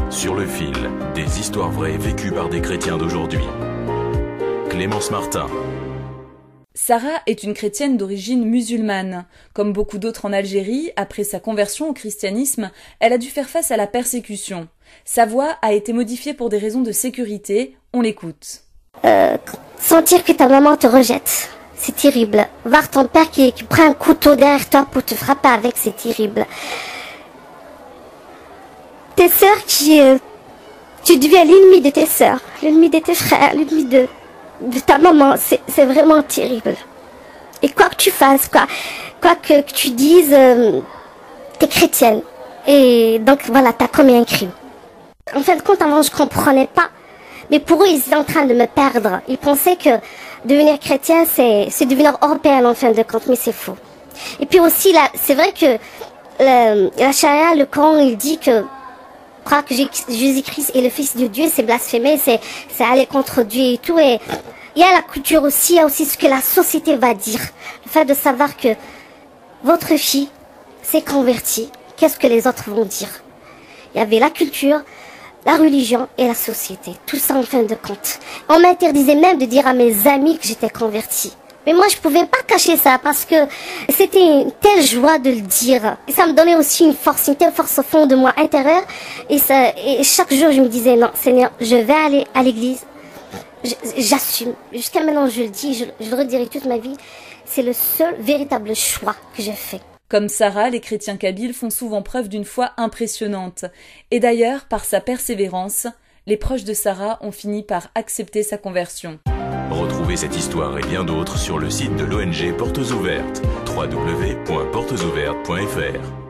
Sur le fil, des histoires vraies vécues par des chrétiens d'aujourd'hui. Clémence Martin. Sarah est une chrétienne d'origine musulmane. Comme beaucoup d'autres en Algérie, après sa conversion au christianisme, elle a dû faire face à la persécution. Sa voix a été modifiée pour des raisons de sécurité. On l'écoute. Sentir que ta maman te rejette, c'est terrible. Voir ton père qui prend un couteau derrière toi pour te frapper avec, c'est terrible. Tes sœurs tu deviens l'ennemi de tes sœurs, l'ennemi de tes frères, l'ennemi de ta maman, c'est vraiment terrible. Et quoi que tu fasses, quoi que tu dises, t'es chrétienne. Et donc voilà, t'as commis un crime. En fin de compte, avant je comprenais pas. Mais pour eux, ils étaient en train de me perdre. Ils pensaient que devenir chrétien, c'est devenir européen en fin de compte, mais c'est faux. Et puis aussi, là, c'est vrai que la charia, le Coran, il dit que croire que Jésus-Christ est le Fils de Dieu, c'est blasphémer, c'est aller contre Dieu et tout. Et il y a la culture aussi, il y a aussi ce que la société va dire. Le fait de savoir que votre fille s'est convertie, qu'est-ce que les autres vont dire? Il y avait la culture, la religion et la société. Tout ça en fin de compte. On m'interdisait même de dire à mes amis que j'étais convertie. Mais moi, je pouvais pas cacher ça parce que c'était une telle joie de le dire. Et ça me donnait aussi une telle force au fond de moi intérieure. Et chaque jour, je me disais, non, Seigneur, je vais aller à l'église. J'assume. Jusqu'à maintenant, je le dis, je le redirai toute ma vie. C'est le seul véritable choix que j'ai fait. Comme Sarah, les chrétiens kabyles font souvent preuve d'une foi impressionnante. Et d'ailleurs, par sa persévérance, les proches de Sarah ont fini par accepter sa conversion. Retrouvez cette histoire et bien d'autres sur le site de l'ONG Portes Ouvertes, www.portesouvertes.fr.